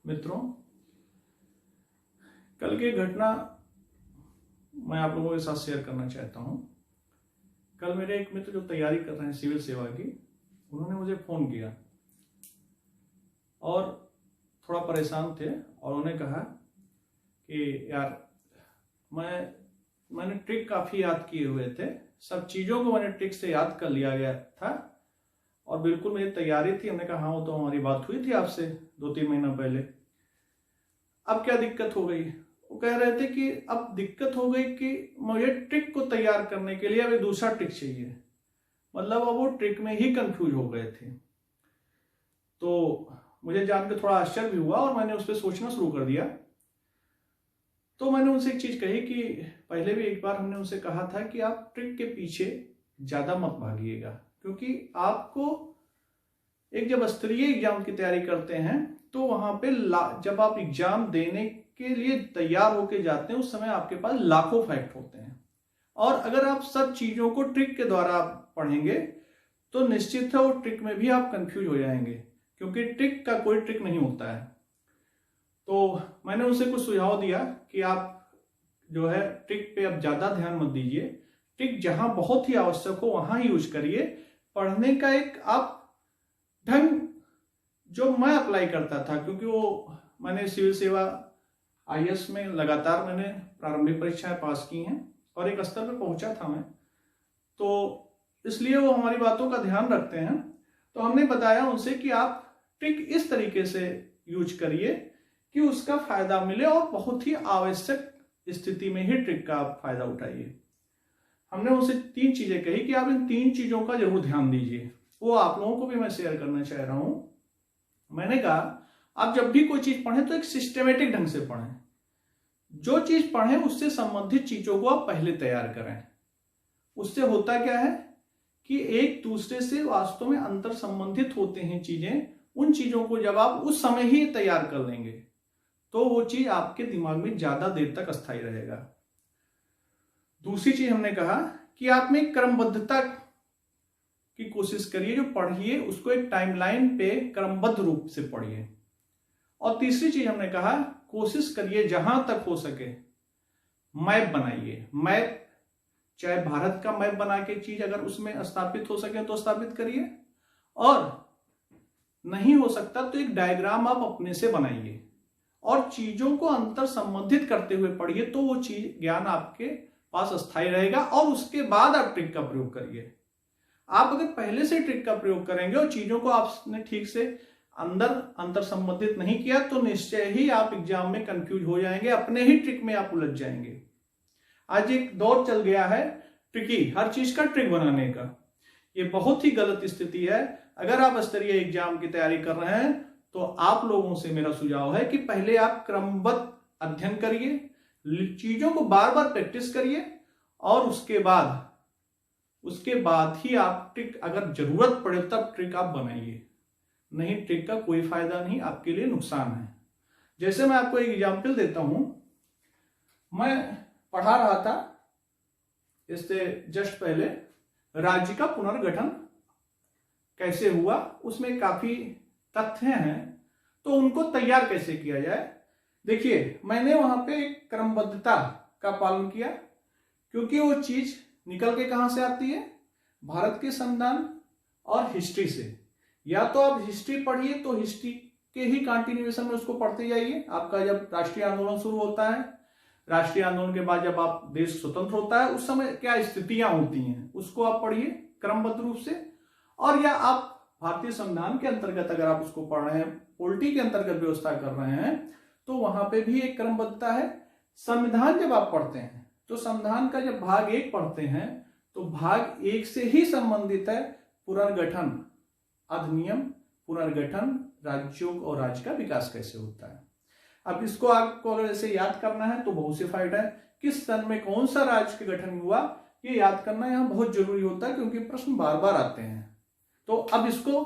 मित्रों, कल की घटना मैं आप लोगों के साथ शेयर करना चाहता हूं। कल मेरे एक मित्र जो तैयारी कर रहे हैं सिविल सेवा की, उन्होंने मुझे फोन किया और थोड़ा परेशान थे और उन्होंने कहा कि यार मैंने ट्रिक काफ़ी याद किए हुए थे, सब चीज़ों को मैंने ट्रिक से याद कर लिया गया था और बिल्कुल मेरी तैयारी थी। हमने कहा हाँ, वो तो हमारी बात हुई थी आपसे 2-3 महीना पहले। अब क्या दिक्कत हो गई? वो कह रहे थे कि अब दिक्कत हो गई कि मुझे ट्रिक को तैयार करने के लिए अब एक दूसरा ट्रिक चाहिए। मतलब अब वो ट्रिक में ही कंफ्यूज हो गए थे। तो मुझे जान के थोड़ा आश्चर्य भी हुआ और मैंने उस पर सोचना शुरू कर दिया। तो मैंने उनसे एक चीज कही कि पहले भी एक बार हमने उनसे कहा था कि आप ट्रिक के पीछे ज्यादा मत भागिएगा, क्योंकि आपको एक जब स्तरीय एग्जाम की तैयारी करते हैं तो वहां पे जब आप एग्जाम देने के लिए तैयार होके जाते हैं उस समय आपके पास लाखों फैक्ट होते हैं और अगर आप सब चीजों को ट्रिक के द्वारा पढ़ेंगे तो निश्चित है वो ट्रिक में भी आप कंफ्यूज हो जाएंगे, क्योंकि ट्रिक का कोई ट्रिक नहीं होता है। तो मैंने उनसे कुछ सुझाव दिया कि आप जो है ट्रिक पे अब ज्यादा ध्यान मत दीजिए, ट्रिक जहां बहुत ही आवश्यक हो वहां ही यूज करिए। पढ़ने का एक आप ढंग जो मैं अप्लाई करता था, क्योंकि वो मैंने सिविल सेवा आईएएस में लगातार मैंने प्रारंभिक परीक्षाएं पास की हैं और एक स्तर पर पहुंचा था मैं, तो इसलिए वो हमारी बातों का ध्यान रखते हैं। तो हमने बताया उनसे कि आप ट्रिक इस तरीके से यूज करिए कि उसका फायदा मिले और बहुत ही आवश्यक स्थिति में ही ट्रिक का आप फायदा उठाइए। हमने उनसे 3 चीजें कही कि आप इन 3 चीजों का जरूर ध्यान दीजिए। वो आप लोगों को भी मैं शेयर करना चाह रहा हूं। मैंने कहा आप जब भी कोई चीज पढ़ें तो एक सिस्टमेटिक ढंग से पढ़ें। जो चीज पढ़ें उससे संबंधित चीजों को आप पहले तैयार करें। उससे होता क्या है कि एक दूसरे से वास्तव में अंतर संबंधित होते हैं चीजें। उन चीजों को जब आप उस समय ही तैयार कर लेंगे तो वो चीज आपके दिमाग में ज्यादा देर तक अस्थायी रहेगा। दूसरी चीज हमने कहा कि आप में क्रमबद्धता की कोशिश करिए, जो पढ़िए उसको एक टाइमलाइन पे क्रमबद्ध रूप से पढ़िए। और तीसरी चीज हमने कहा कोशिश करिए जहां तक हो सके मैप बनाइए। मैप चाहे भारत का मैप बना के चीज अगर उसमें स्थापित हो सके तो स्थापित करिए, और नहीं हो सकता तो एक डायग्राम आप अपने से बनाइए और चीजों को अंतर संबंधित करते हुए पढ़िए, तो वो चीज ज्ञान आपके पास अस्थायी रहेगा और उसके बाद आप ट्रिक का प्रयोग करिए। आप अगर पहले से ट्रिक का प्रयोग करेंगे और चीजों को आपने ठीक से अंतर संबंधित नहीं किया तो निश्चय ही आप एग्जाम में कंफ्यूज हो जाएंगे, अपने ही ट्रिक में आप उलझ जाएंगे। आज एक दौर चल गया है ट्रिकी, हर चीज का ट्रिक बनाने का। ये बहुत ही गलत स्थिति है। अगर आप स्तरीय एग्जाम की तैयारी कर रहे हैं तो आप लोगों से मेरा सुझाव है कि पहले आप क्रमबद्ध अध्ययन करिए, चीजों को बार बार प्रैक्टिस करिए और उसके बाद ही आप ट्रिक अगर जरूरत पड़े तब ट्रिक आप बनाइए। नहीं, ट्रिक का कोई फायदा नहीं, आपके लिए नुकसान है। जैसे मैं आपको एक एग्जाम्पल देता हूं। मैं पढ़ा रहा था इससे जस्ट पहले राज्य का पुनर्गठन कैसे हुआ, उसमें काफी तथ्य हैं, तो उनको तैयार कैसे किया जाए। देखिए, मैंने वहां पे एक क्रमबद्धता का पालन किया, क्योंकि वो चीज निकल के कहां से आती है, भारत के संविधान और हिस्ट्री से। या तो आप हिस्ट्री पढ़िए तो हिस्ट्री के ही कंटिन्यूएशन में उसको पढ़ते जाइए। आपका जब राष्ट्रीय आंदोलन शुरू होता है, राष्ट्रीय आंदोलन के बाद जब आप देश स्वतंत्र होता है, उस समय क्या स्थितियां होती हैं उसको आप पढ़िए क्रमबद्ध रूप से। और या आप भारतीय संविधान के अंतर्गत अगर आप उसको पढ़ रहे हैं, पॉलिटी के अंतर्गत व्यवस्था कर रहे हैं, तो वहां पे भी एक क्रमबद्धता है। संविधान जब आप पढ़ते हैं तो संविधान का जब भाग 1 पढ़ते हैं तो भाग 1 से ही संबंधित है पुनर्गठन अधिनियम, पुनर्गठन राज्यों और राज्य का विकास कैसे होता है। अब इसको आपको अगर ऐसे याद करना है तो बहुत से फायदा है। किस सन में कौन सा राज्य का गठन हुआ, ये याद करना यहाँ बहुत जरूरी होता है, क्योंकि प्रश्न बार बार आते हैं। तो अब इसको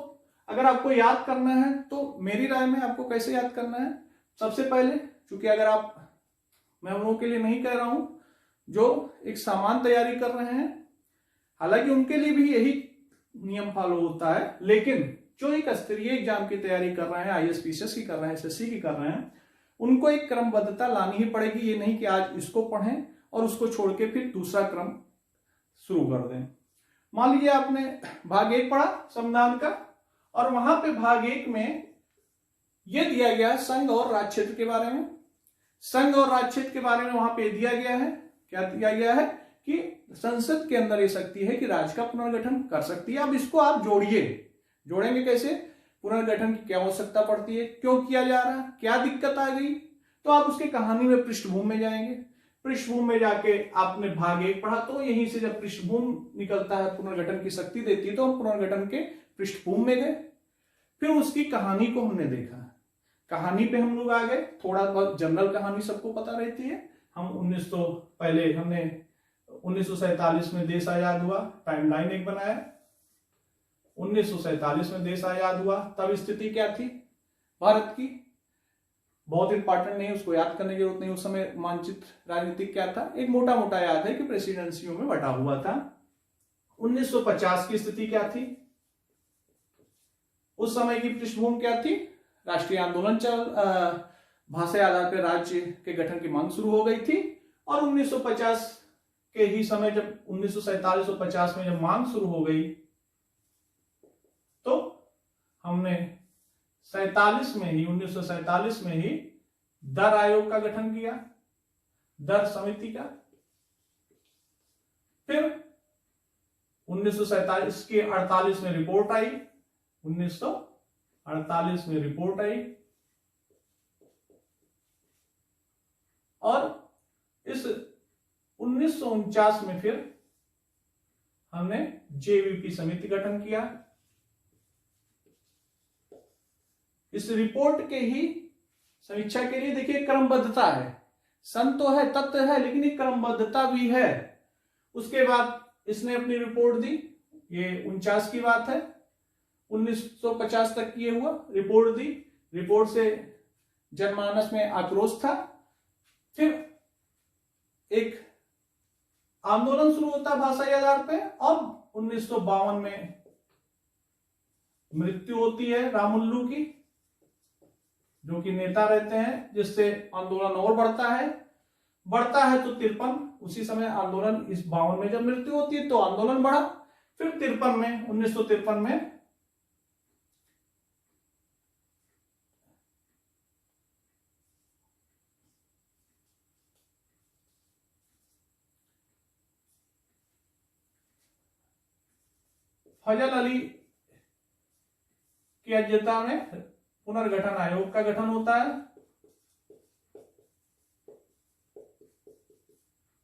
अगर आपको याद करना है तो मेरी राय में आपको कैसे याद करना है, सबसे पहले, क्योंकि अगर आप, मैं उन लोगों के लिए नहीं कह रहा हूं जो एक सामान्य तैयारी कर रहे हैं, हालांकि उनके लिए भी यही नियम फॉलो होता है, लेकिन जो एक स्तरीय एग्जाम की तैयारी कर रहे हैं, IAS-PCS की कर रहे हैं, SSC की कर रहे हैं, उनको एक क्रमबद्धता लानी ही पड़ेगी। ये नहीं कि आज इसको पढ़ें और उसको छोड़ के फिर दूसरा क्रम शुरू कर दें। मान लीजिए आपने भाग 1 पढ़ा संविधान का, और वहां पे भाग 1 में यह दिया गया संघ और राज्य क्षेत्र के बारे में। संघ और राज्य क्षेत्र के बारे में वहां पे दिया गया है, क्या दिया गया है कि संसद के अंदर ये शक्ति है कि राज्य का पुनर्गठन कर सकती है। अब इसको आप जोड़िए, जोड़ेंगे कैसे? पुनर्गठन की क्या आवश्यकता पड़ती है, क्यों किया जा रहा है, क्या दिक्कत आ गई, तो आप उसके कहानी में पृष्ठभूमि में जाएंगे। पृष्ठभूमि में जाके आपने भाग 1 पढ़ा, तो यहीं से जब पृष्ठभूमि निकलता है, पुनर्गठन की शक्ति देती है, तो हम पुनर्गठन के पृष्ठभूमि में गए। फिर उसकी कहानी को हमने देखा, कहानी पे हम लोग आ गए। थोड़ा बहुत जनरल कहानी सबको पता रहती है। हम 1947 में देश आजाद हुआ, टाइमलाइन एक बनाया। 1947 में देश आजाद हुआ, तब स्थिति क्या थी भारत की, बहुत इंपॉर्टेंट नहीं, उसको याद करने की जरूरत नहीं। उस समय मानचित्र राजनीतिक क्या था, एक मोटा मोटा याद है कि प्रेसिडेंसियों में बटा हुआ था। 1950 की स्थिति क्या थी, उस समय की पृष्ठभूमि क्या थी, राष्ट्रीय आंदोलन भाषा आधार पर राज्य के गठन की मांग शुरू हो गई थी। और 1950 के ही समय, जब 1947 और 50 में जब मांग शुरू हो गई, तो हमने 1947 में ही दर आयोग का गठन किया, दर समिति का। फिर 1947 के 48 में रिपोर्ट आई, 1948 में रिपोर्ट आई, और इस 1949 में फिर हमने JVP समिति गठन किया। इस रिपोर्ट के ही समीक्षा के लिए देखिए क्रमबद्धता है, सन तो है, तथ्य है, लेकिन एक क्रमबद्धता भी है। उसके बाद इसने अपनी रिपोर्ट दी, ये 49 की बात है, 1950 तक ये हुआ, रिपोर्ट दी। रिपोर्ट से जनमानस में आक्रोश था। फिर एक आंदोलन शुरू होता भाषाई आधार पे, और 1952 में मृत्यु होती है रामुल्लू की, जो कि नेता रहते हैं, जिससे आंदोलन और बढ़ता है तो 53, उसी समय आंदोलन, इस 52 में जब मृत्यु होती है तो आंदोलन बढ़ा। फिर 1953 में फजल अली की अध्यक्षता में पुनर्गठन आयोग का गठन होता है,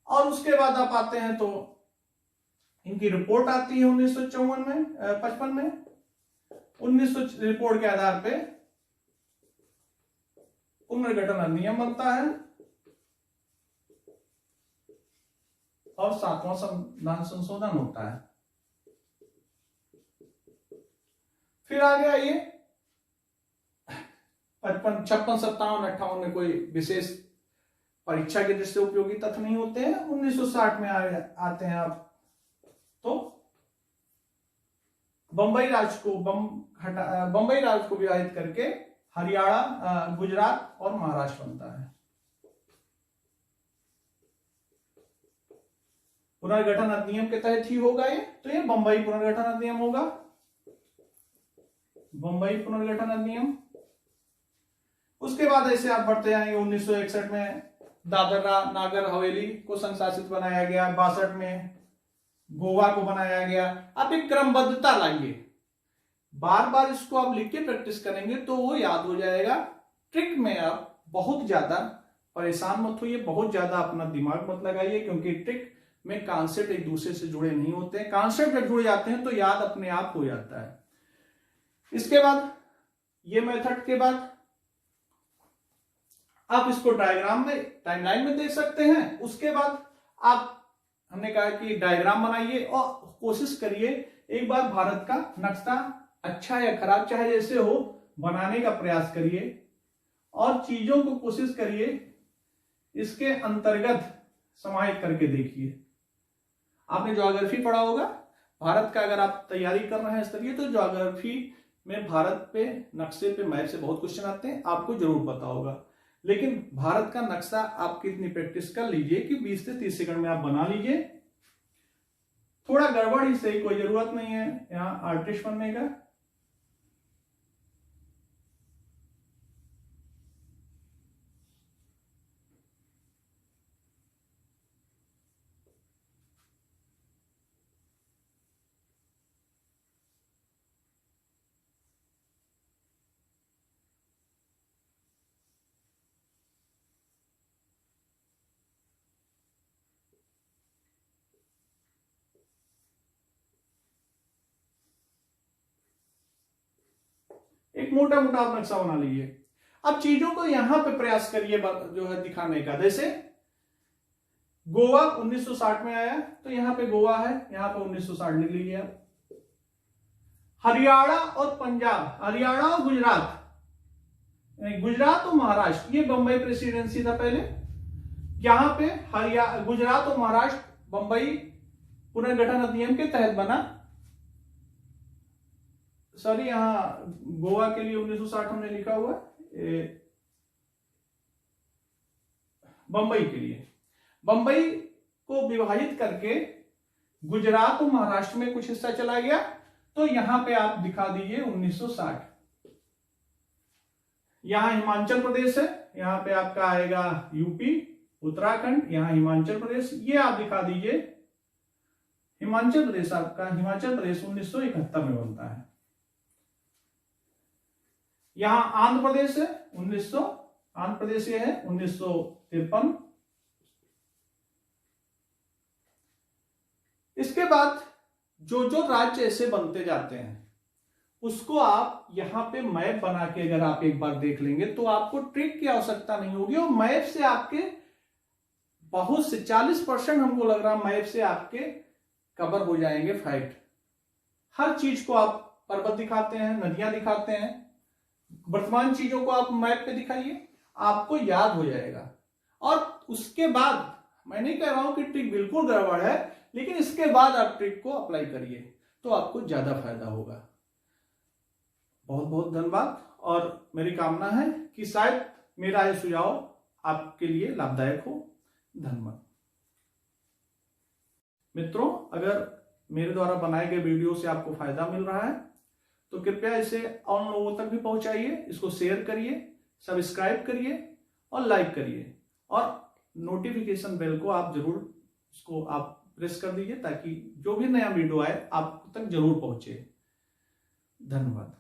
और उसके बाद आप आते हैं तो इनकी रिपोर्ट आती है 1955 में। 1900 रिपोर्ट के आधार पे पुनर्गठन अधिनियम बनता है, और 7वां संविधान संशोधन होता है। फिर आ गया ये 55, 56, 57, 58 में कोई विशेष परीक्षा की दृष्टि से उपयोगी तथ्य नहीं होते हैं। 1960 में आते हैं आप, तो बंबई राज्य को विभाजित करके हरियाणा, गुजरात और महाराष्ट्र बनता है। पुनर्गठन अधिनियम के तहत ही होगा ये, तो ये बंबई पुनर्गठन अधिनियम होगा, बंबई पुनर्गठन अधिनियम। उसके बाद ऐसे आप बढ़ते जाएंगे। 1961 में दादरा नागर हवेली को संघ शासित बनाया गया, 62 में गोवा को बनाया गया। आप एक क्रमबद्धता लाइए, बार बार इसको आप लिख के प्रैक्टिस करेंगे तो वो याद हो जाएगा। ट्रिक में आप बहुत ज्यादा परेशान मत होइए, बहुत ज्यादा अपना दिमाग मत लगाइए, क्योंकि ट्रिक में कॉन्सेप्ट एक दूसरे से जुड़े नहीं होते हैं। कॉन्सेप्ट जब जुड़ जाते हैं तो याद अपने आप हो जाता है। इसके बाद ये मेथड के बाद आप इसको डायग्राम में, टाइमलाइन में देख सकते हैं। उसके बाद आप, हमने कहा कि डायग्राम बनाइए और कोशिश करिए एक बार भारत का नक्शा, अच्छा या खराब चाहे जैसे हो, बनाने का प्रयास करिए और चीजों को कोशिश करिए इसके अंतर्गत समाहित करके देखिए। आपने ज्योग्राफी पढ़ा होगा भारत का, अगर आप तैयारी कर रहे हैं स्तरीय, तो ज्योग्राफी में भारत पे नक्शे पे मैप से बहुत क्वेश्चन आते हैं, आपको जरूर पता होगा। लेकिन भारत का नक्शा आप कितनी प्रैक्टिस कर लीजिए कि 20 से 30 सेकंड में आप बना लीजिए। थोड़ा गड़बड़ ही सही, कोई जरूरत नहीं है यहाँ आर्टिस्ट बनने का। एक मोटा मोटा आप नक्शा बना लीजिए। अब चीजों को यहां पे प्रयास करिए जो है दिखाने का। जैसे गोवा 1960 में आया, तो यहां पे गोवा है, यहां पे 1960 लिख लीजिए आप। हरियाणा और पंजाब, हरियाणा और गुजरात, गुजरात और महाराष्ट्र, ये बंबई प्रेसिडेंसी था पहले। यहां पे गुजरात और महाराष्ट्र बंबई पुनर्गठन अधिनियम के तहत बना। सॉरी, यहां गोवा के लिए 1960 हमने लिखा हुआ है, बंबई के लिए। बंबई को विभाजित करके गुजरात और महाराष्ट्र में कुछ हिस्सा चला गया, तो यहां पे आप दिखा दीजिए 1960। यहां हिमाचल प्रदेश है, यहां पे आपका आएगा यूपी, उत्तराखंड, यहां हिमाचल प्रदेश, ये आप दिखा दीजिए। हिमाचल प्रदेश आपका, हिमाचल प्रदेश 1971 में बनता है। यहां आंध्र प्रदेश है, आंध्र प्रदेश ये है 1953। इसके बाद जो जो राज्य ऐसे बनते जाते हैं उसको आप यहां पे मैप बना के अगर आप एक बार देख लेंगे तो आपको ट्रिक की आवश्यकता नहीं होगी, और मैप से आपके बहुत से 40% हमको लग रहा मैप से आपके कवर हो जाएंगे फैक्ट। हर चीज को आप पर्वत दिखाते हैं, नदियां दिखाते हैं, वर्तमान चीजों को आप मैप पे दिखाइए, आपको याद हो जाएगा। और उसके बाद मैं नहीं कह रहा हूं कि ट्रिक बिल्कुल गड़बड़ है, लेकिन इसके बाद आप ट्रिक को अप्लाई करिए तो आपको ज्यादा फायदा होगा। बहुत बहुत धन्यवाद, और मेरी कामना है कि शायद मेरा यह सुझाव आपके लिए लाभदायक हो। धन्यवाद। मित्रों, अगर मेरे द्वारा बनाए गए वीडियो से आपको फायदा मिल रहा है तो कृपया इसे और लोगों तक भी पहुंचाइए, इसको शेयर करिए, सब्सक्राइब करिए और लाइक करिए, और नोटिफिकेशन बेल को आप जरूर उसको आप प्रेस कर दीजिए ताकि जो भी नया वीडियो आए आप तक जरूर पहुंचे। धन्यवाद।